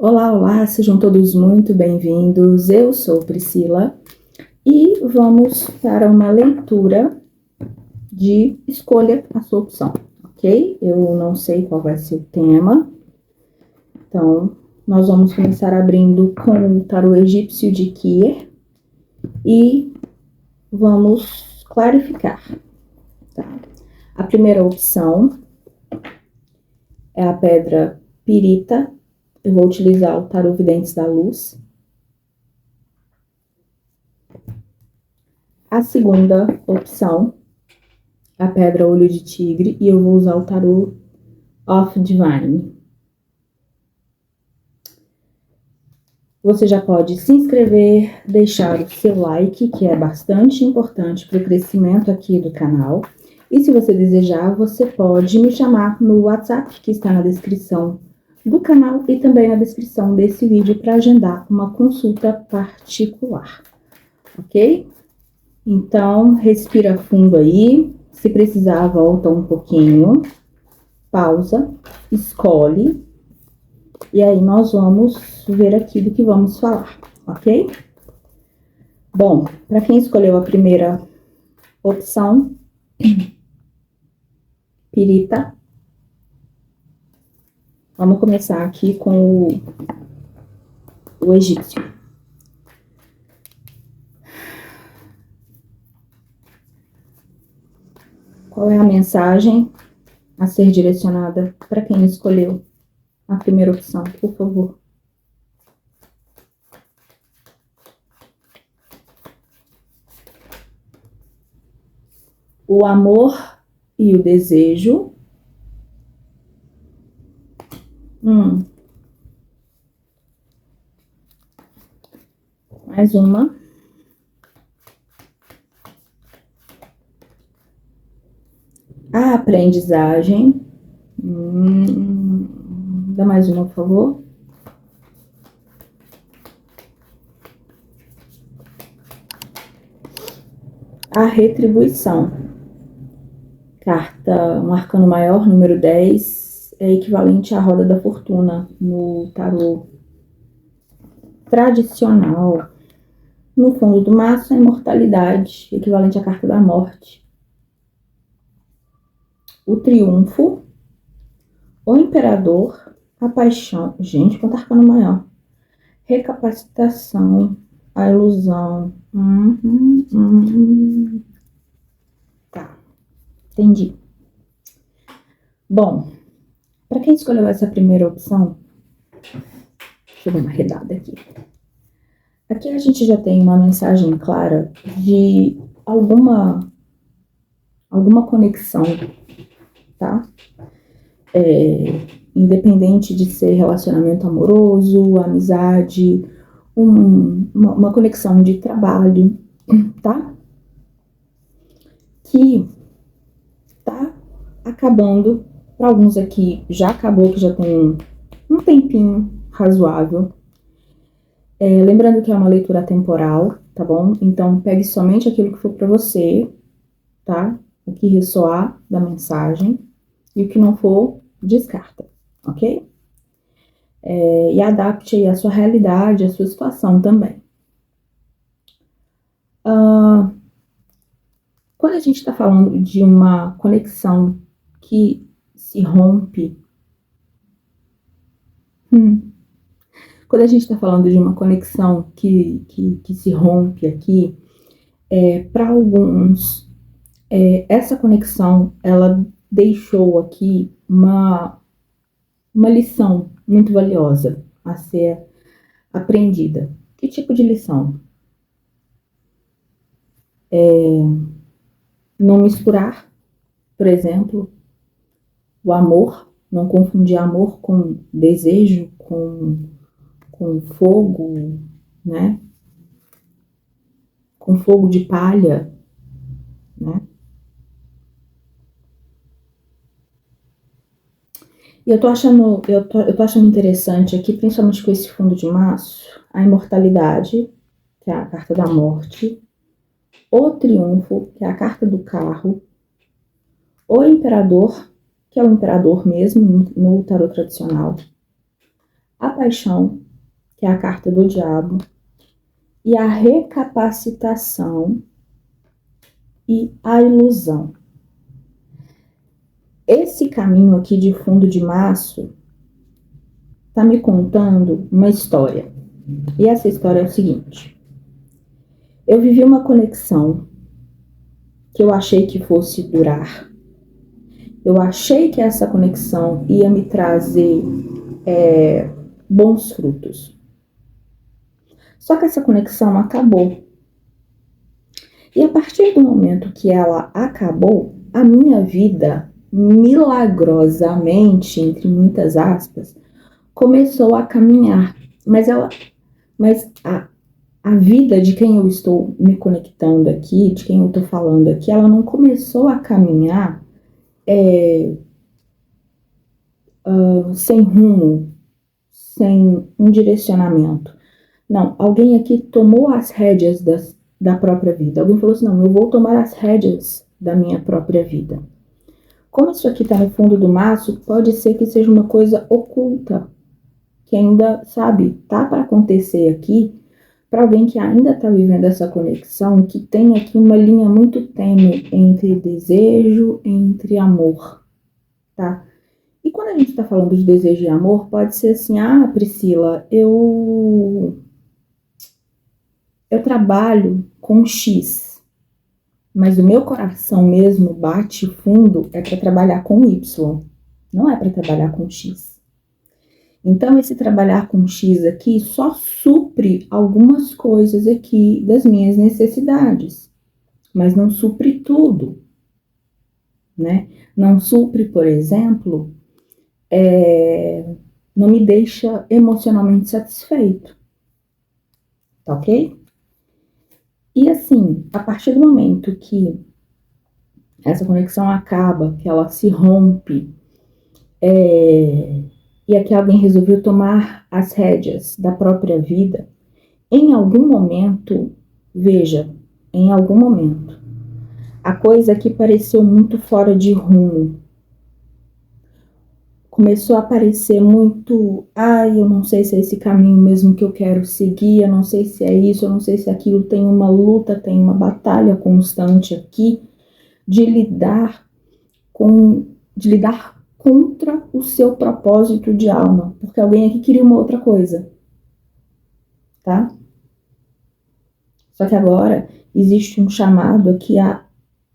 Olá, olá, sejam todos muito bem-vindos. Eu sou Priscila e vamos para uma leitura de escolha a sua opção, ok? Eu não sei qual vai ser o tema, então nós vamos começar abrindo com o tarô egípcio de Kier e vamos clarificar, tá? A primeira opção é a pedra pirita. Eu vou utilizar o tarô Videntes da Luz. A segunda opção, a pedra Olho de Tigre, e eu vou usar o tarô of Divine. Você já pode se inscrever, deixar o seu like, que é bastante importante para o crescimento aqui do canal. E se você desejar, você pode me chamar no WhatsApp, que está na descrição do canal e também na descrição desse vídeo para agendar uma consulta particular, ok? Então, respira fundo aí. Se precisar, volta um pouquinho, pausa, escolhe. E aí, nós vamos ver aqui do que vamos falar, ok? Bom, para quem escolheu a primeira opção, pirita, vamos começar aqui com o egípcio. Qual é a mensagem a ser direcionada para quem escolheu a primeira opção, por favor? O amor e o desejo. Mais uma. A aprendizagem. Dá mais uma, por favor. A retribuição. Carta, um arcano maior, número 10, é equivalente à roda da fortuna no tarô tradicional. No fundo do maço, a imortalidade, equivalente à carta da morte. O triunfo, o imperador, a paixão. Gente, quanto arcano maior. Recapacitação, a ilusão. Tá, entendi. Bom, para quem escolheu essa primeira opção, deixa eu dar uma arredada aqui. Aqui a gente já tem uma mensagem clara de alguma conexão, tá? Independente de ser relacionamento amoroso, amizade, uma conexão de trabalho, tá? Que tá acabando, para alguns aqui já acabou, que já tem um tempinho razoável. Lembrando que é uma leitura temporal, tá bom? Então, pegue somente aquilo que for para você, tá? O que ressoar da mensagem e o que não for, descarta, ok? E adapte aí a sua realidade, a sua situação também. Quando a gente está falando de uma conexão que se rompe, quando a gente está falando de uma conexão que se rompe aqui, para alguns, essa conexão, ela deixou aqui uma lição muito valiosa a ser aprendida. Que tipo de lição? Não misturar, por exemplo, o amor, não confundir amor com desejo, com fogo, né? Com fogo de palha, né? E eu tô achando interessante aqui, principalmente com esse fundo de maço, a imortalidade, que é a carta da morte, o triunfo, que é a carta do carro, o imperador, que é o imperador mesmo no tarô tradicional, a paixão, que é a carta do diabo, e a recapacitação e a ilusão. Esse caminho aqui de fundo de maço está me contando uma história. E essa história é o seguinte: eu vivi uma conexão que eu achei que fosse durar. Eu achei que essa conexão ia me trazer bons frutos. Só que essa conexão acabou. E a partir do momento que ela acabou, a minha vida, milagrosamente, entre muitas aspas, começou a caminhar. Mas a vida de quem eu estou me conectando aqui, de quem eu estou falando aqui, ela não começou a caminhar sem rumo, sem um direcionamento. Não, alguém aqui tomou as rédeas da própria vida. Alguém falou assim, não, eu vou tomar as rédeas da minha própria vida. Como isso aqui está no fundo do maço, pode ser que seja uma coisa oculta, que ainda, sabe, tá para acontecer aqui, para alguém que ainda está vivendo essa conexão, que tem aqui uma linha muito tênue entre desejo, entre amor, tá? E quando a gente está falando de desejo e amor, pode ser assim, ah, Priscila, eu trabalho com X, mas o meu coração mesmo bate fundo é para trabalhar com Y, não é para trabalhar com X. Então, esse trabalhar com X aqui só supre algumas coisas aqui das minhas necessidades, mas não supre tudo, né? Não supre, por exemplo, não me deixa emocionalmente satisfeito, tá ok? E assim, a partir do momento que essa conexão acaba, que ela se rompe, e aqui alguém resolveu tomar as rédeas da própria vida, em algum momento, veja, em algum momento, a coisa que pareceu muito fora de rumo, começou a parecer muito, eu não sei se é esse caminho mesmo que eu quero seguir, eu não sei se é isso, eu não sei se é aquilo, tem uma luta, tem uma batalha constante aqui de lidar contra o seu propósito de alma, porque alguém aqui queria uma outra coisa, tá? Só que agora existe um chamado aqui a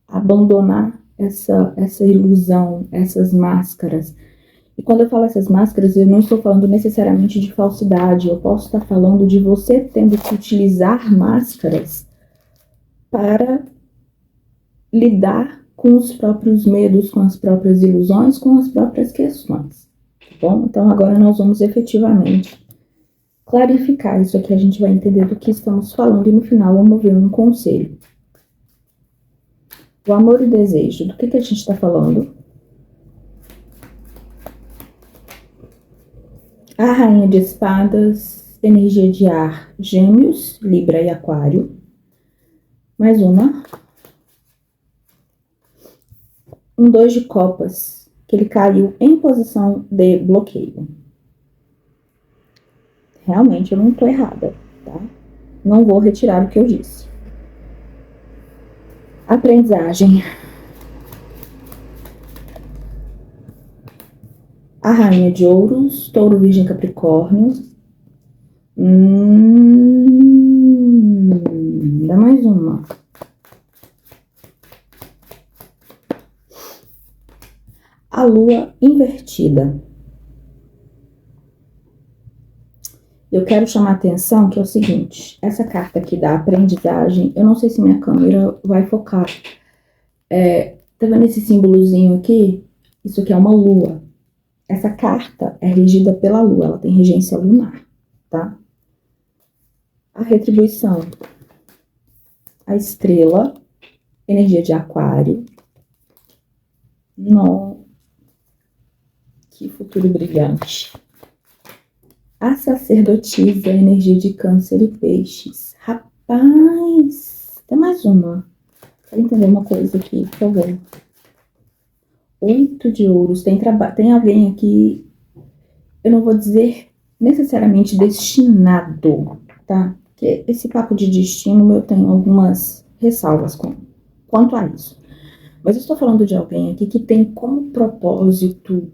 abandonar essa ilusão, essas máscaras. E quando eu falo essas máscaras, eu não estou falando necessariamente de falsidade. Eu posso estar falando de você tendo que utilizar máscaras para lidar com os próprios medos, com as próprias ilusões, com as próprias questões. Tá bom? Então agora nós vamos efetivamente clarificar isso aqui. A gente vai entender do que estamos falando e no final vamos ver um conselho. O amor e o desejo. Do que a gente está falando? A rainha de espadas, energia de ar, gêmeos, libra e aquário. Mais uma. Um 2 de copas, que ele caiu em posição de bloqueio. Realmente eu não estou errada, tá? Não vou retirar o que eu disse. Aprendizagem. A rainha de ouros, touro, virgem, capricórnio. Dá mais uma. A lua invertida. Eu quero chamar a atenção que é o seguinte, essa carta aqui da aprendizagem, eu não sei se minha câmera vai focar. Tá vendo esse símbolozinho aqui? Isso aqui é uma lua. Essa carta é regida pela lua, ela tem regência lunar, tá? A retribuição, a estrela, energia de aquário. Que futuro brilhante. A sacerdotisa, energia de câncer e peixes. Rapaz, tem mais uma. Quero entender uma coisa aqui, por favor. 8 de ouros. Tem alguém aqui, eu não vou dizer necessariamente destinado, tá? Porque esse papo de destino eu tenho algumas ressalvas quanto a isso. Mas eu estou falando de alguém aqui que tem como propósito,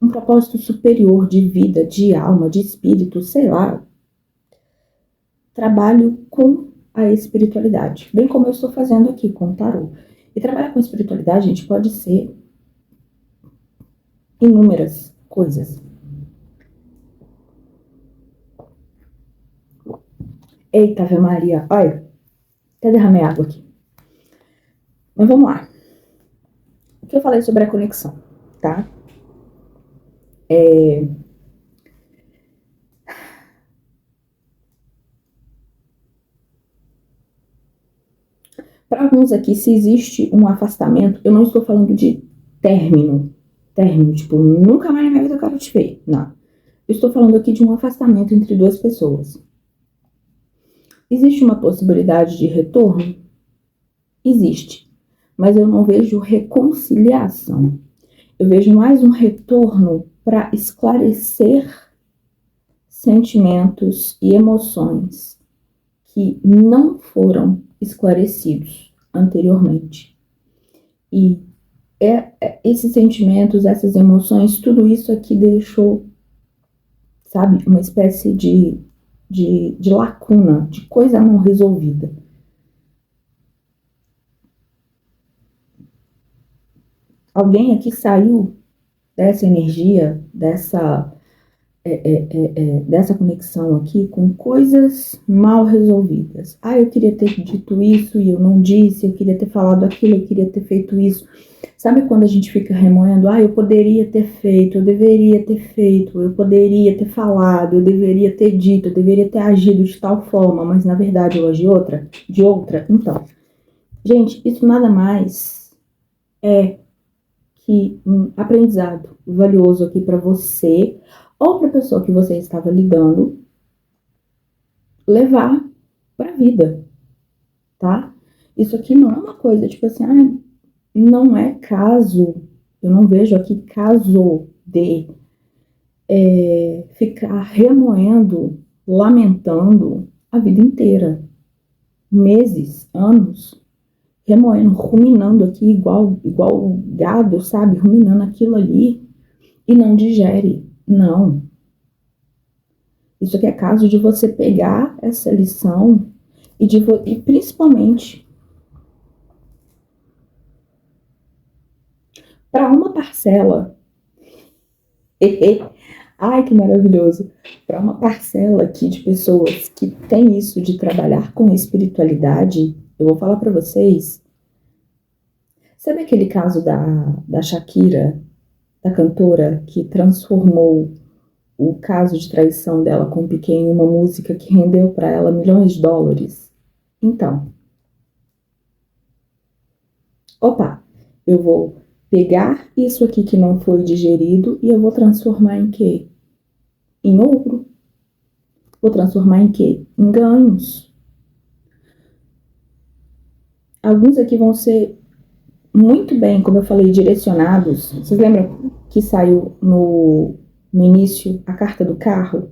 um propósito superior de vida, de alma, de espírito, sei lá, trabalho com a espiritualidade, bem como eu estou fazendo aqui com o tarô. E trabalhar com espiritualidade, gente, pode ser inúmeras coisas. Eita, Ave Maria, olha, até derramei água aqui. Mas vamos lá. O que eu falei sobre a conexão, tá? Para alguns aqui, se existe um afastamento, eu não estou falando de término, tipo, nunca mais na minha vida eu quero te ver, não. Eu estou falando aqui de um afastamento entre duas pessoas. Existe uma possibilidade de retorno? Existe, mas eu não vejo reconciliação. Eu vejo mais um retorno para esclarecer sentimentos e emoções que não foram esclarecidos anteriormente. E esses sentimentos, essas emoções, tudo isso aqui deixou, sabe, uma espécie de lacuna, de coisa não resolvida. Alguém aqui saiu dessa energia, dessa conexão aqui com coisas mal resolvidas. Eu queria ter dito isso e eu não disse, eu queria ter falado aquilo, eu queria ter feito isso. Sabe quando a gente fica remoendo? Eu poderia ter feito, eu deveria ter feito, eu poderia ter falado, eu deveria ter dito, eu deveria ter agido de tal forma, mas na verdade eu agi de outra. Então, gente, isso nada mais é que um aprendizado valioso aqui para você ou para a pessoa que você estava lidando, levar para a vida, tá? Isso aqui não é uma coisa, tipo assim, não é caso, eu não vejo aqui caso de ficar remoendo, lamentando a vida inteira, meses, anos, remoendo, ruminando aqui igual gado, sabe? Ruminando aquilo ali e não digere. Não. Isso aqui é caso de você pegar essa lição e principalmente para uma parcela. Ai, que maravilhoso! Para uma parcela aqui de pessoas que tem isso de trabalhar com espiritualidade, eu vou falar para vocês. Sabe aquele caso da Shakira, da cantora, que transformou o caso de traição dela com o Piqué em uma música que rendeu para ela milhões de dólares? Então, eu vou pegar isso aqui que não foi digerido e eu vou transformar em quê? Em ouro. Vou transformar em quê? Em ganhos. Alguns aqui vão ser muito bem, como eu falei, direcionados. Vocês lembram que saiu no início a carta do carro?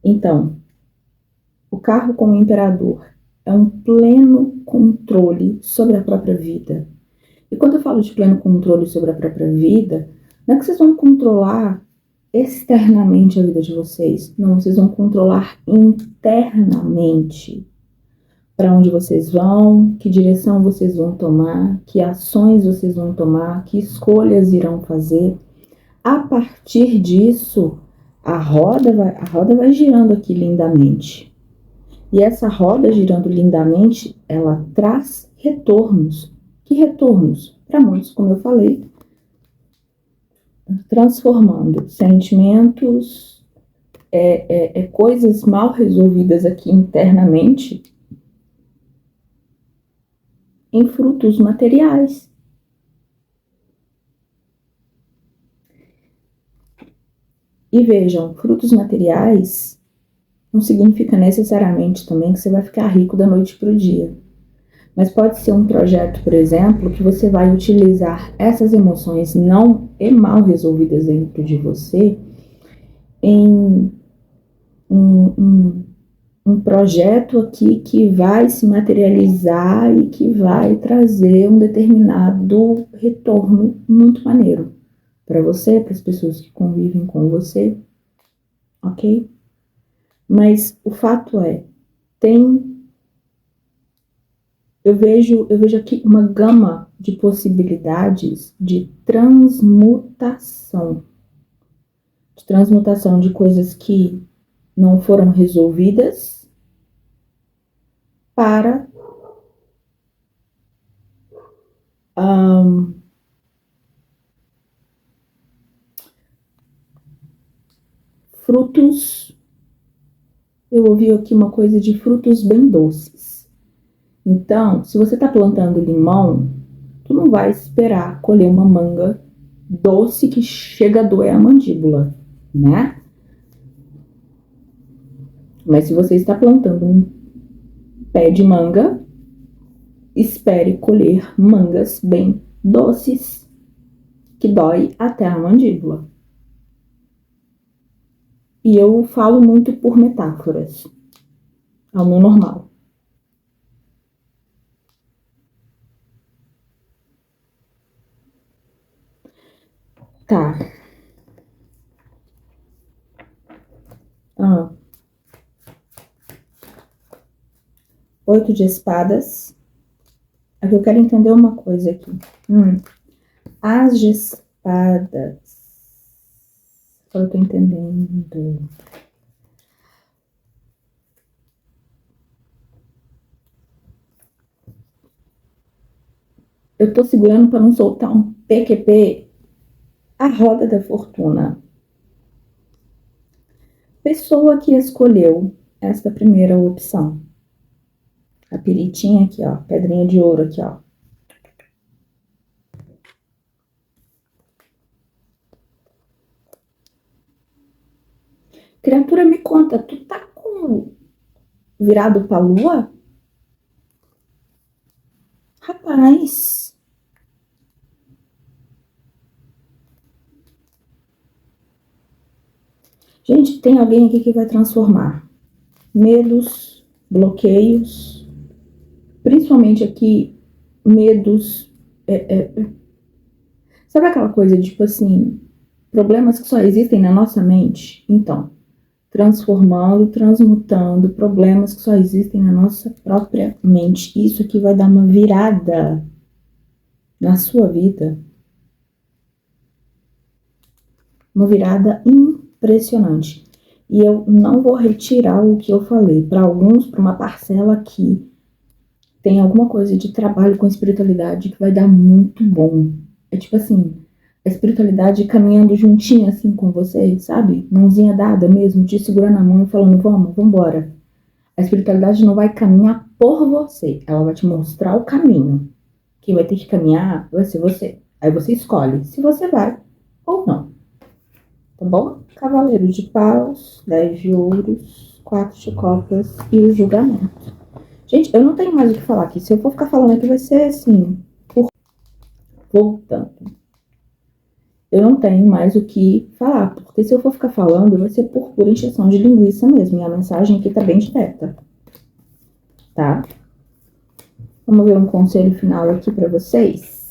Então, o carro como imperador é um pleno controle sobre a própria vida. E quando eu falo de pleno controle sobre a própria vida, não é que vocês vão controlar externamente a vida de vocês. Não, vocês vão controlar internamente para onde vocês vão, que direção vocês vão tomar, que ações vocês vão tomar, que escolhas irão fazer. A partir disso, a roda vai girando aqui lindamente. E essa roda girando lindamente, ela traz retornos. Que retornos? Para muitos, como eu falei, transformando sentimentos, coisas mal resolvidas aqui internamente em frutos materiais. E vejam, frutos materiais não significa necessariamente também que você vai ficar rico da noite para o dia. Mas pode ser um projeto, por exemplo, que você vai utilizar essas emoções não e mal resolvidas dentro de você em um projeto aqui que vai se materializar e que vai trazer um determinado retorno muito maneiro para você, para as pessoas que convivem com você, ok? Mas o fato é, eu vejo aqui uma gama de possibilidades de transmutação de coisas que não foram resolvidas para frutos. Eu ouvi aqui uma coisa de frutos bem doces. Então, se você está plantando limão, tu não vai esperar colher uma manga doce que chega a doer a mandíbula, né? Mas se você está plantando um pé de manga, espere colher mangas bem doces, que dói até a mandíbula. E eu falo muito por metáforas, ao meu normal. Tá. 8 de espadas. Aqui eu quero entender uma coisa aqui. As de espadas. Eu tô entendendo. Eu tô segurando para não soltar um PQP. A roda da fortuna. Pessoa que escolheu esta primeira opção. A peritinha aqui, ó. Pedrinha de ouro aqui, ó. Criatura, me conta, tu tá com virado pra lua? Rapaz. Gente, tem alguém aqui que vai transformar medos, bloqueios, principalmente aqui, medos. Sabe aquela coisa de, tipo assim, problemas que só existem na nossa mente? Então, transformando, transmutando problemas que só existem na nossa própria mente. Isso aqui vai dar uma virada na sua vida. Uma virada impressionante. E eu não vou retirar o que eu falei. Para alguns, para uma parcela aqui, tem alguma coisa de trabalho com espiritualidade que vai dar muito bom. É tipo assim, a espiritualidade caminhando juntinho assim com você, sabe? Mãozinha dada mesmo, te segurando na mão e falando, vamos embora. A espiritualidade não vai caminhar por você, ela vai te mostrar o caminho. Quem vai ter que caminhar vai ser você. Aí você escolhe se você vai ou não. Tá bom? Cavaleiro de paus, 10 de ouros, 4 de copas e o julgamento. Gente, eu não tenho mais o que falar aqui. Se eu for ficar falando aqui, vai ser assim, voltando. Eu não tenho mais o que falar, porque se eu for ficar falando, vai ser por pura encheção de linguiça mesmo. E a mensagem aqui tá bem direta. Tá? Vamos ver um conselho final aqui pra vocês.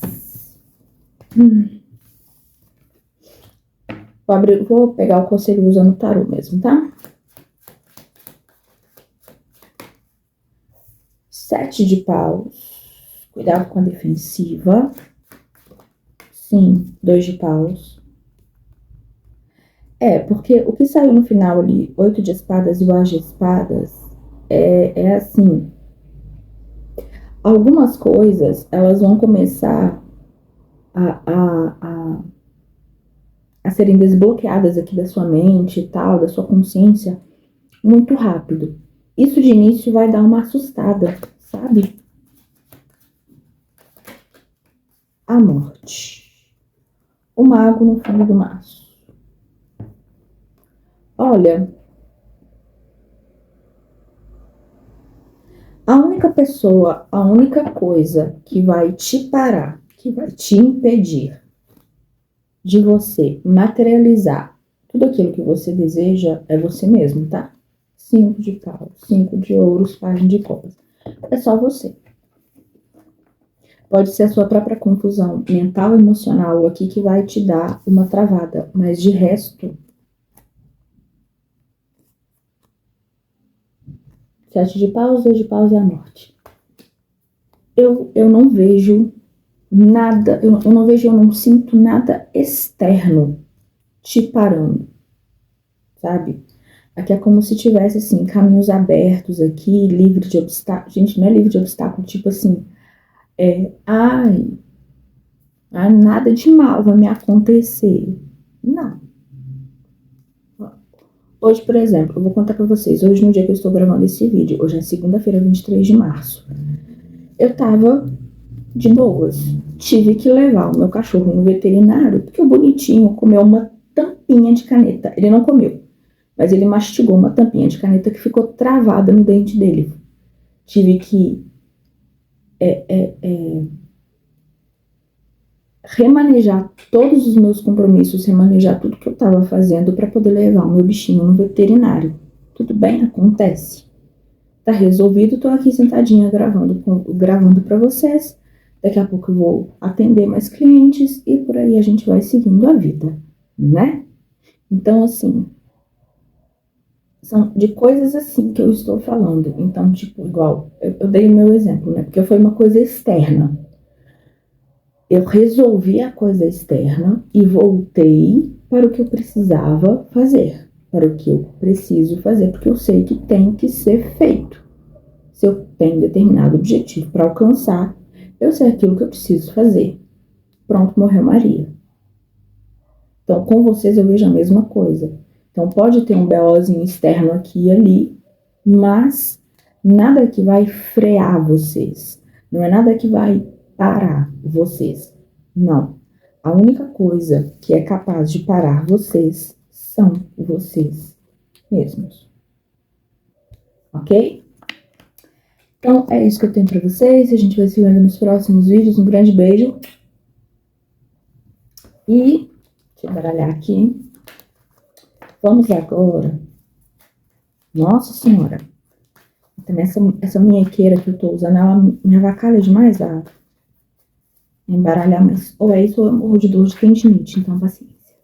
Vou pegar o conselho usando o tarô mesmo, tá? 7 de paus. Cuidado com a defensiva. Sim, 2 de paus. Porque o que saiu no final ali, 8 de espadas e o as de espadas, é assim. Algumas coisas, elas vão começar a serem desbloqueadas aqui da sua mente e tal, da sua consciência, muito rápido. Isso de início vai dar uma assustada, sabe? A morte. O mago no fundo do maço. Olha, a única pessoa, a única coisa que vai te parar, que vai te impedir de você materializar Tudo aquilo que você deseja é você mesmo, tá? 5 de paus, 5 de ouros, página de copas. É só você. Pode ser a sua própria confusão mental e emocional aqui que vai te dar uma travada, mas de resto, 7 de paus, 2 de paus é a morte. Eu não vejo nada, eu não sinto nada externo te parando, sabe? Aqui é como se tivesse, assim, caminhos abertos aqui, livre de obstáculos. Gente, não é livre de obstáculo, tipo assim, nada de mal vai me acontecer. Não. Hoje, por exemplo, eu vou contar pra vocês, hoje no dia que eu estou gravando esse vídeo, hoje é segunda-feira, 23 de março, eu tava de boas. Tive que levar o meu cachorro no veterinário, porque o bonitinho comeu uma tampinha de caneta. Ele não comeu, mas ele mastigou uma tampinha de caneta que ficou travada no dente dele. Tive que remanejar todos os meus compromissos, remanejar tudo que eu estava fazendo para poder levar o meu bichinho no veterinário. Tudo bem? Acontece. Tá resolvido, tô aqui sentadinha gravando para vocês. Daqui a pouco eu vou atender mais clientes e por aí a gente vai seguindo a vida, né? Então, assim, são de coisas assim que eu estou falando. Então, tipo, igual, eu dei o meu exemplo, né? Porque foi uma coisa externa. Eu resolvi a coisa externa e voltei para o que eu precisava fazer, para o que eu preciso fazer, porque eu sei que tem que ser feito. Se eu tenho determinado objetivo para alcançar, eu sei aquilo que eu preciso fazer. Pronto, morreu Maria. Então, com vocês eu vejo a mesma coisa. Então, pode ter um BOzinho externo aqui e ali, mas nada que vai frear vocês. Não é nada que vai parar vocês. Não. A única coisa que é capaz de parar vocês são vocês mesmos. Ok? Então, é isso que eu tenho pra vocês. A gente vai se vendo nos próximos vídeos. Um grande beijo. E, deixa eu baralhar aqui. Vamos agora. Nossa Senhora. Também essa minhequeira que eu tô usando, ela me avacalha demais a embaralhar, mas ou é isso ou eu morro de dor de tendinite, então paciência.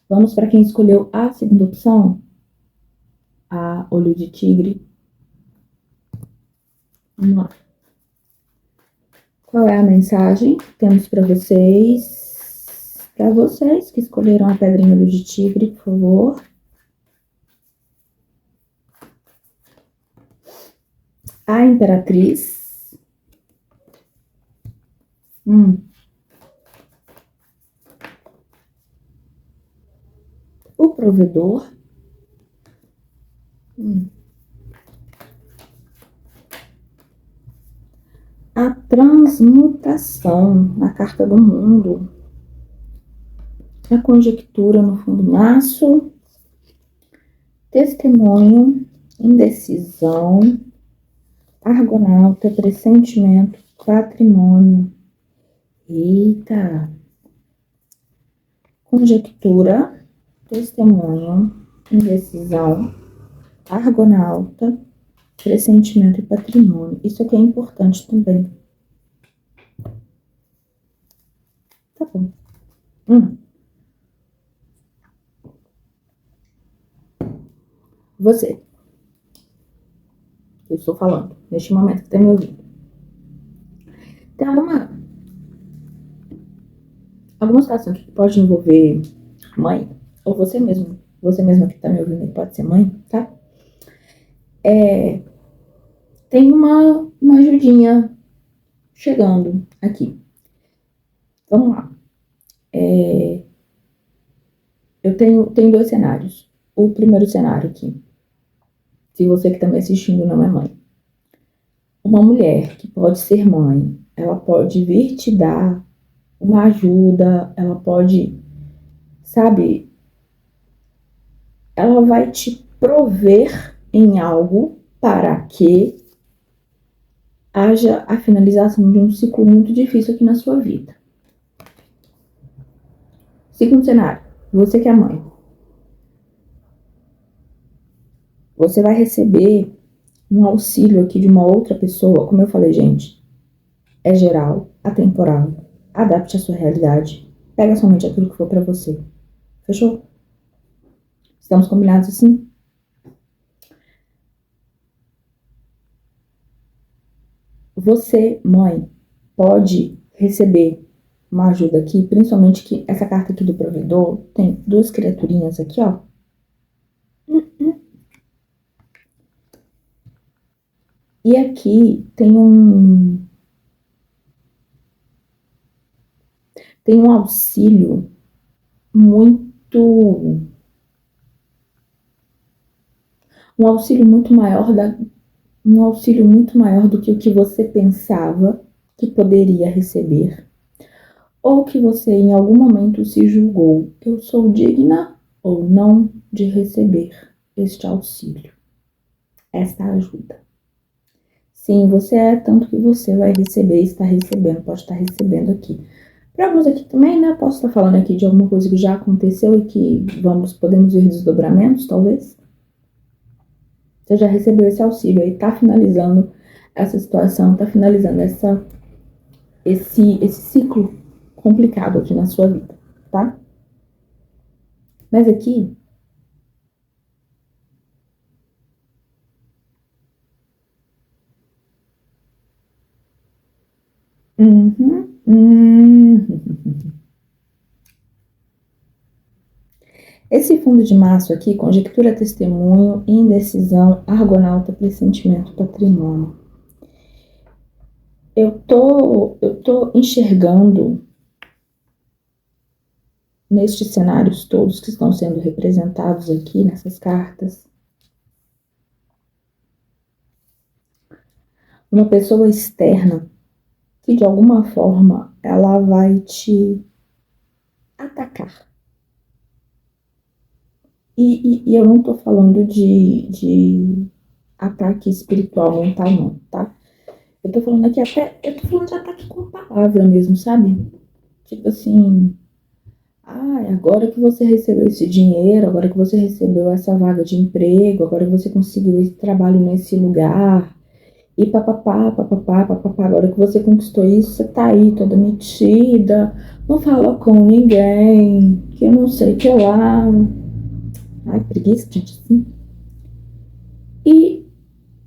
Vamos para quem escolheu a segunda opção, a olho de tigre. Vamos lá. Qual é a mensagem que temos para vocês? Para vocês que escolheram a pedrinha olho de tigre, por favor. A Imperatriz. O Provedor. A Transmutação, a Carta do Mundo. A Conjectura no Fundo Maço. Testemunho. Indecisão. Argonauta, pressentimento, patrimônio. Eita! Conjectura, testemunho, indecisão, argonauta, pressentimento e patrimônio. Isso aqui é importante também. Tá bom. Você. Eu estou falando, neste momento que está me ouvindo. Tem alguma situação que pode envolver mãe, ou você mesma que está me ouvindo, pode ser mãe, tá? Tem uma ajudinha chegando aqui. Vamos lá. Eu tenho 2 cenários. O primeiro cenário aqui, se você que está me assistindo não é mãe. Uma mulher que pode ser mãe, ela pode vir te dar uma ajuda, ela pode, sabe, ela vai te prover em algo para que haja a finalização de um ciclo muito difícil aqui na sua vida. Segundo cenário, Você que é mãe, você vai receber um auxílio aqui de uma outra pessoa. Como eu falei, gente, é geral, atemporal, adapte a sua realidade, pega somente aquilo que for pra você. Fechou? Estamos combinados assim? Você, mãe, pode receber uma ajuda aqui, principalmente que essa carta aqui do provedor tem duas criaturinhas aqui, ó. E aqui tem um auxílio muito, um auxílio muito maior um auxílio muito maior do que o que você pensava que poderia receber, ou que você em algum momento se julgou, eu sou digna ou não de receber este auxílio, esta ajuda. Sim, você é, tanto que você vai receber e está recebendo, pode estar recebendo aqui. Para alguns aqui também, né, posso estar falando aqui de alguma coisa que já aconteceu e que podemos ver desdobramentos, talvez. Você já recebeu esse auxílio aí, tá finalizando essa situação, tá finalizando esse ciclo complicado aqui na sua vida, tá? Mas aqui, uhum, esse fundo de março aqui, conjectura, testemunho, indecisão, argonauta, pressentimento, patrimônio. Eu tô enxergando nestes cenários todos que estão sendo representados aqui nessas cartas, uma pessoa externa que de alguma forma ela vai te atacar. E eu não tô falando de ataque espiritual, mental, não, tá? Eu tô falando aqui até, eu tô falando de ataque com palavra mesmo, sabe? Tipo assim, agora que você recebeu esse dinheiro, agora que você recebeu essa vaga de emprego, agora que você conseguiu esse trabalho nesse lugar, e papapá, papapá, papapá, agora que você conquistou isso, você tá aí toda metida, não fala com ninguém, que eu não sei o que lá. Ai, preguiça, gente, assim. E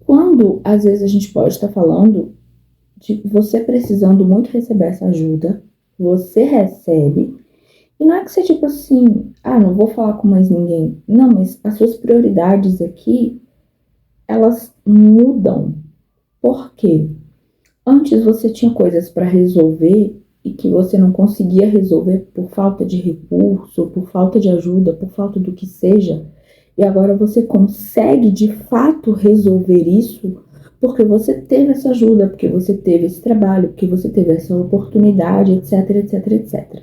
quando, às vezes, a gente pode estar falando de você precisando muito receber essa ajuda, você recebe, e não é que você, tipo assim, não vou falar com mais ninguém. Não, mas as suas prioridades aqui, elas mudam. Por quê? Antes você tinha coisas para resolver e que você não conseguia resolver por falta de recurso, por falta de ajuda, por falta do que seja. E agora você consegue de fato resolver isso porque você teve essa ajuda, porque você teve esse trabalho, porque você teve essa oportunidade, etc, etc, etc.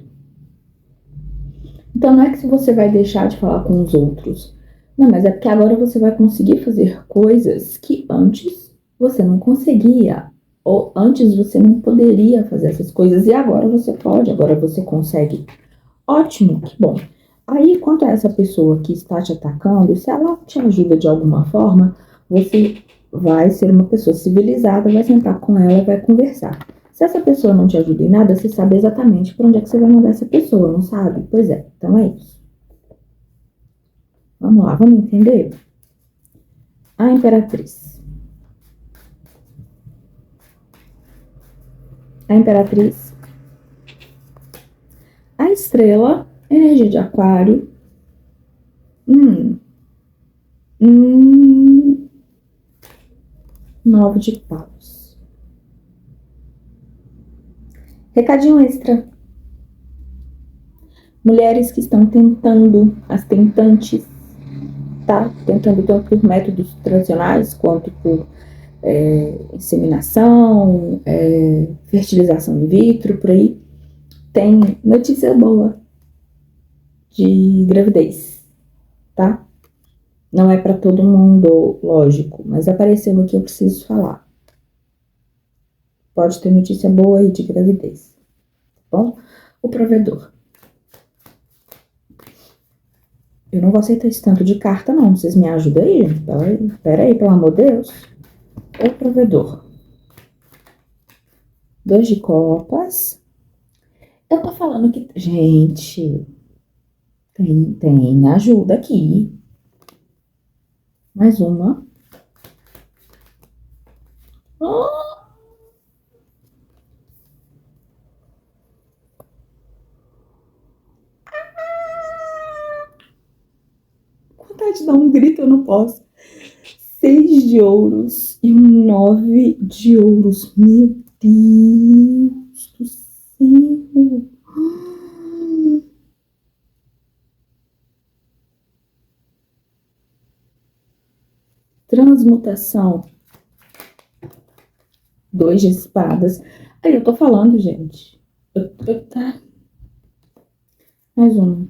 Então não é que você vai deixar de falar com os outros. Não, mas é porque agora você vai conseguir fazer coisas que antes você não conseguia. Ou antes você não poderia fazer essas coisas e agora você pode, agora você consegue. Ótimo, que bom. Aí, quanto a essa pessoa que está te atacando, se ela te ajuda de alguma forma, você vai ser uma pessoa civilizada, vai sentar com ela e vai conversar. Se essa pessoa não te ajuda em nada, você sabe exatamente por onde é que você vai mandar essa pessoa, não sabe? Pois é, então é isso. Vamos lá, vamos entender? A Imperatriz. A Imperatriz, a Estrela, energia de Aquário. Hum, 9 de paus. Recadinho extra. Mulheres que estão tentando, as tentantes, tá? Tentando tanto por métodos tradicionais quanto por inseminação, fertilização in vitro, por aí. Tem notícia boa de gravidez, tá? Não é para todo mundo, lógico, mas apareceu aqui, eu preciso falar. Pode ter notícia boa aí de gravidez, tá bom? O provedor. Eu não vou aceitar esse tanto de carta, não. Vocês me ajudam aí, gente? Pera aí, pelo amor de Deus. O provedor. 2 de copas. Eu tô falando que... Gente, tem ajuda aqui. Mais uma. Oh! Vontade de dar um grito, eu não posso. 6 de ouros e um 9 de ouros. Meu Deus do céu. Transmutação. 2 de espadas. Aí eu tô falando, gente. Tá. Mais um.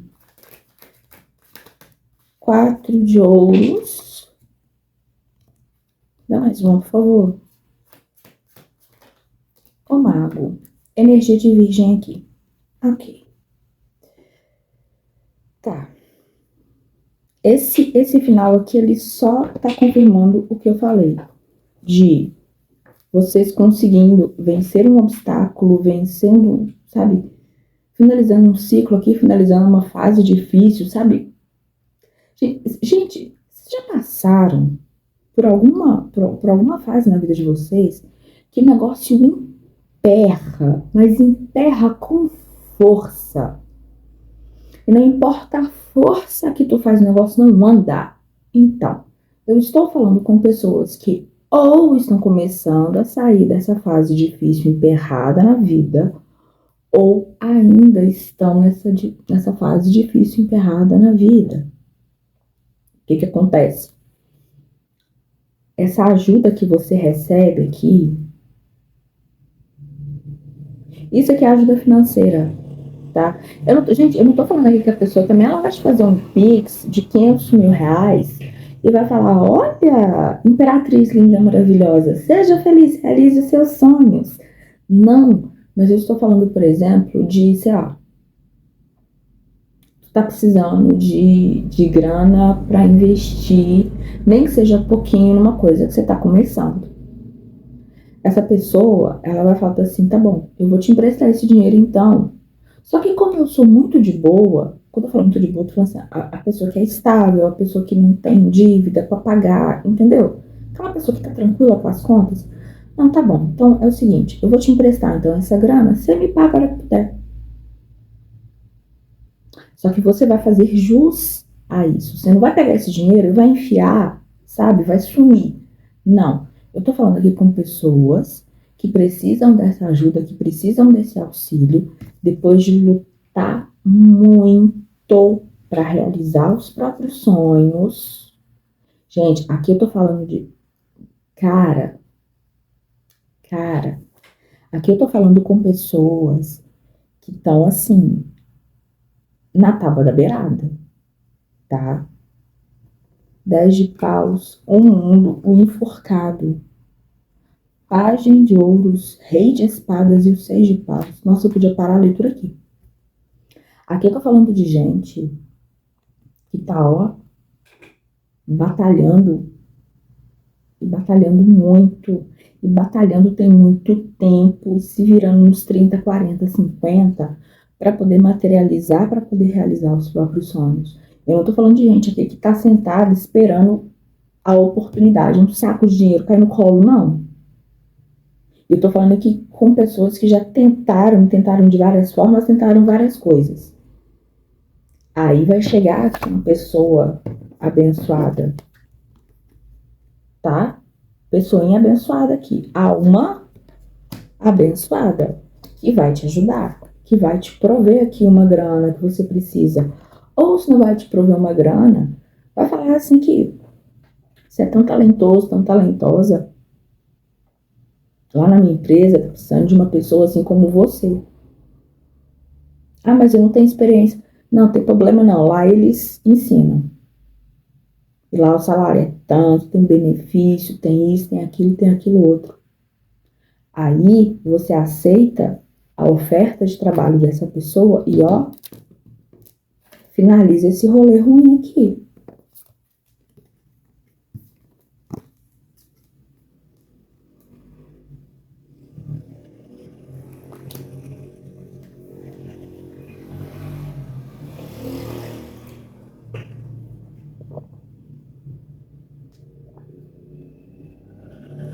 4 de ouros. Dá mais uma, por favor. O mago. Energia de virgem aqui. Ok. Tá. Esse final aqui, ele só tá confirmando o que eu falei. De vocês conseguindo vencer um obstáculo, vencendo, sabe? Finalizando um ciclo aqui, finalizando uma fase difícil, sabe? Gente, vocês já passaram por alguma fase na vida de vocês que o negócio emperra, mas emperra com força. E não importa a força que tu faz, o negócio não anda. Então, eu estou falando com pessoas que ou estão começando a sair dessa fase difícil, emperrada na vida, ou ainda estão nessa fase difícil, emperrada na vida. O que acontece? Essa ajuda que você recebe aqui, isso aqui é ajuda financeira, tá? Gente, eu não tô falando aqui que a pessoa também, ela vai te fazer um Pix de 500 mil reais e vai falar, olha, imperatriz linda, maravilhosa, seja feliz, realize os seus sonhos. Não, mas eu estou falando, por exemplo, de, sei lá, tu tá precisando de grana para investir, nem que seja pouquinho numa coisa que você tá começando. Essa pessoa, ela vai falar assim, tá bom, eu vou te emprestar esse dinheiro então. Só que como eu sou muito de boa, quando eu falo muito de boa, eu tô falando assim, a pessoa que é estável, a pessoa que não tem dívida pra pagar, entendeu? Aquela pessoa que tá tranquila com as contas. Não, tá bom, então é o seguinte, eu vou te emprestar então essa grana, você me paga a hora que puder. Só que você vai fazer jus a isso. Você não vai pegar esse dinheiro e vai enfiar, sabe? Vai sumir. Não. Eu tô falando aqui com pessoas que precisam dessa ajuda, que precisam desse auxílio, depois de lutar muito para realizar os próprios sonhos. Gente, aqui eu tô falando de cara, aqui eu tô falando com pessoas que estão assim, na tábua da beirada, tá? 10 de paus, o mundo, o enforcado. Pajem de ouros, rei de espadas e o 6 de paus. Nossa, eu podia parar a leitura aqui. Aqui eu tô falando de gente que tá, ó, batalhando, e batalhando muito, e batalhando tem muito tempo, e se virando uns 30, 40, 50, para poder materializar, para poder realizar os próprios sonhos. Eu não tô falando de gente aqui que tá sentada esperando a oportunidade, um saco de dinheiro cair no colo, não. Eu tô falando aqui com pessoas que já tentaram de várias formas, tentaram várias coisas. Aí vai chegar aqui uma pessoa abençoada, tá? Pessoinha abençoada aqui. Alma abençoada, que vai te ajudar, que vai te prover aqui uma grana que você precisa. Ou se não vai te prover uma grana, vai falar assim que você é tão talentoso, tão talentosa. Lá na minha empresa, tá precisando de uma pessoa assim como você. Ah, mas eu não tenho experiência. Não, tem problema não. Lá eles ensinam. E lá o salário é tanto, tem benefício, tem isso, tem aquilo outro. Aí você aceita a oferta de trabalho dessa pessoa e ó, finaliza esse rolê ruim aqui.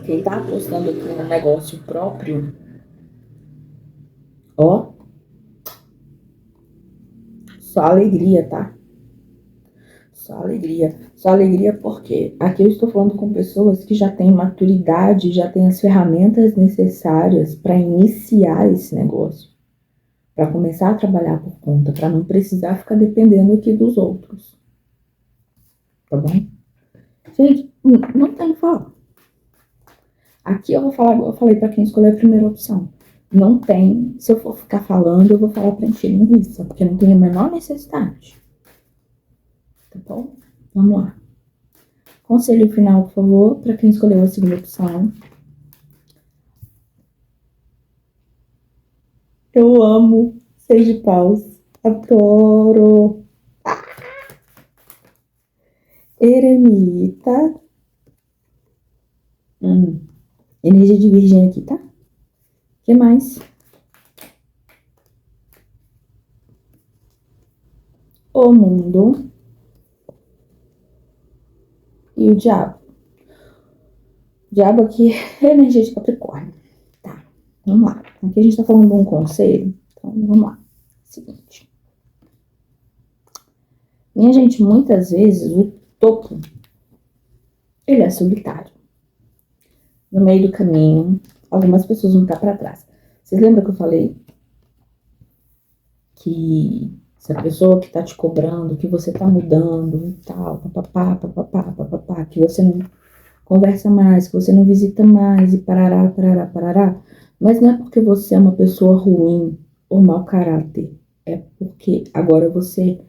Quem tá apostando aqui no negócio próprio, ó, só alegria, tá? Só alegria. Só alegria porque aqui eu estou falando com pessoas que já têm maturidade, já têm as ferramentas necessárias para iniciar esse negócio, para começar a trabalhar por conta, para não precisar ficar dependendo aqui dos outros. Tá bom? Gente, não tem que falar. Aqui eu vou falar, igual eu falei para quem escolher a primeira opção. Não tem, se eu for ficar falando, eu vou falar para encher linguiça, porque não tem a menor necessidade. Tá bom? Vamos lá. Conselho final, por favor, para quem escolheu a segunda opção. Eu amo Seis de Paus. Adoro. Eremita. Energia de Virgem aqui, tá? O que mais? O Mundo. E o Diabo. O Diabo aqui é energia de Capricórnio. Tá, vamos lá. Aqui a gente tá falando de um conselho. Então, vamos lá. Seguinte. Minha gente, muitas vezes o topo, ele é solitário. No meio do caminho, algumas pessoas vão ficar para trás. Vocês lembram que eu falei que essa pessoa que tá te cobrando, que você tá mudando e tal, papapá, papapá, papapá, que você não conversa mais, que você não visita mais e parará, parará, parará, mas não é porque você é uma pessoa ruim ou mau caráter, é porque agora você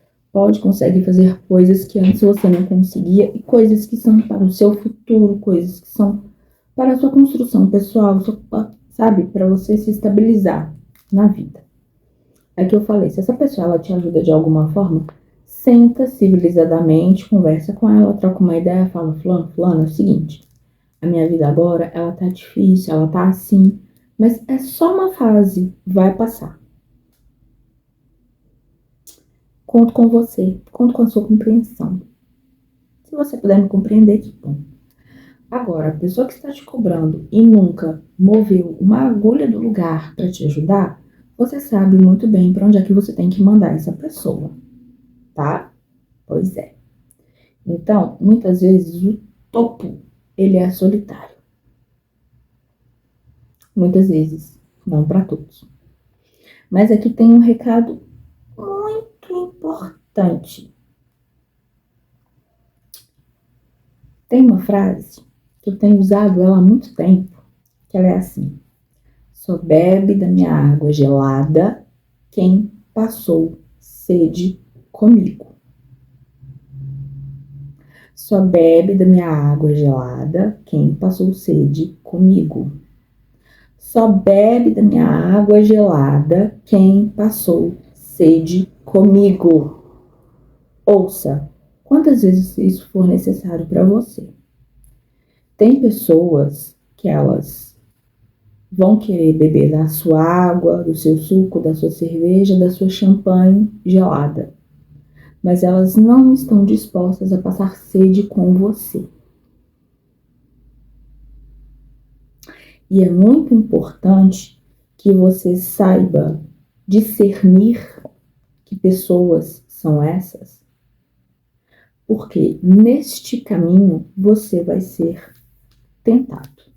consegue fazer coisas que antes você não conseguia e coisas que são para o seu futuro, coisas que são para a sua construção pessoal, sabe, para você se estabilizar na vida. É que eu falei, se essa pessoa ela te ajuda de alguma forma, senta civilizadamente, conversa com ela, troca uma ideia, fala, fulano, é o seguinte, a minha vida agora, ela tá difícil, ela tá assim, mas é só uma fase, vai passar. Conto com você, conto com a sua compreensão. Se você puder me compreender, que bom. Agora, a pessoa que está te cobrando e nunca moveu uma agulha do lugar para te ajudar, você sabe muito bem para onde é que você tem que mandar essa pessoa, tá? Pois é. Então, muitas vezes o topo, ele é solitário. Muitas vezes, não para todos. Mas aqui tem um recado muito importante. Tem uma frase que eu tenho usado ela há muito tempo, que ela é assim: só bebe da minha água gelada quem passou sede comigo. Só bebe da minha água gelada quem passou sede comigo. Só bebe da minha água gelada quem passou sede comigo. Ouça, quantas vezes isso for necessário para você. Tem pessoas que elas vão querer beber da sua água, do seu suco, da sua cerveja, da sua champanhe gelada, mas elas não estão dispostas a passar sede com você. E é muito importante que você saiba discernir que pessoas são essas, porque neste caminho você vai ser tentado.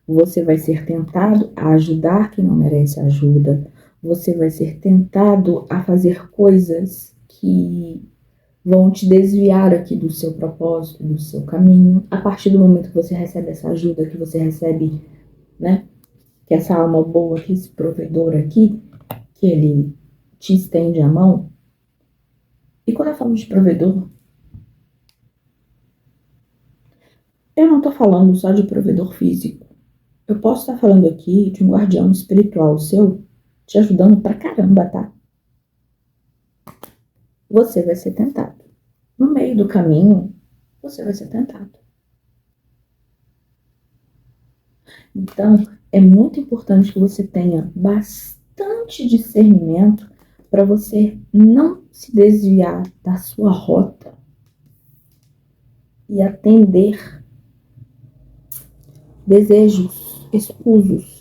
Você vai ser tentado a ajudar quem não merece ajuda. Você vai ser tentado a fazer coisas que vão te desviar aqui do seu propósito, do seu caminho. A partir do momento que você recebe essa ajuda, que você recebe, né, que essa alma boa, que esse provedor aqui, que ele te estende a mão. E quando eu falo de provedor, eu não tô falando só de provedor físico. Eu posso estar falando aqui de um guardião espiritual seu, te ajudando pra caramba, tá? Você vai ser tentado. No meio do caminho, você vai ser tentado. Então, é muito importante que você tenha bastante discernimento para você não se desviar da sua rota e atender desejos escusos,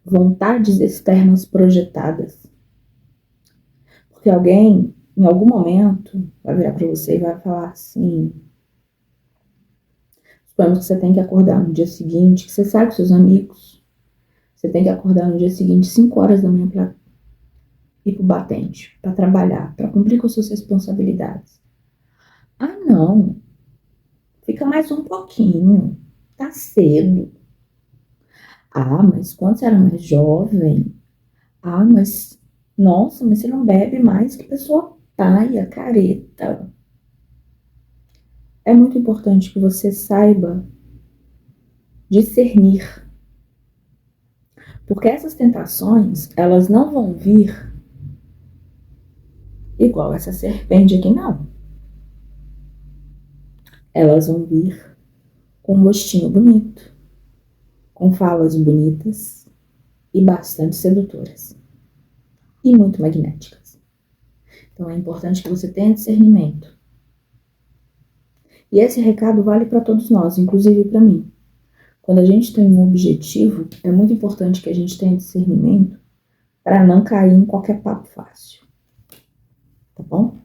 vontades externas projetadas. Porque alguém, em algum momento, vai virar para você e vai falar assim: suponhamos que você tem que acordar no dia seguinte, que você sai com seus amigos, você tem que acordar no dia seguinte, 5 horas da manhã, para ir pro batente, para trabalhar, para cumprir com as suas responsabilidades. Ah, não. Fica mais um pouquinho. Tá cedo. Ah, mas quando você era mais jovem? Ah, mas... Nossa, mas você não bebe mais, que pessoa paia, careta. É muito importante que você saiba discernir. Porque essas tentações, elas não vão vir igual essa serpente aqui, não. Elas vão vir com um gostinho bonito, com falas bonitas e bastante sedutoras. E muito magnéticas. Então é importante que você tenha discernimento. E esse recado vale para todos nós, inclusive para mim. Quando a gente tem um objetivo, é muito importante que a gente tenha discernimento para não cair em qualquer papo fácil. Tá bom?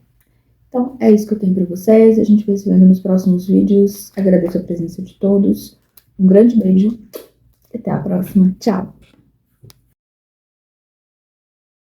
Então é isso que eu tenho para vocês. A gente vai se vendo nos próximos vídeos. Agradeço a presença de todos. Um grande beijo e até a próxima. Tchau!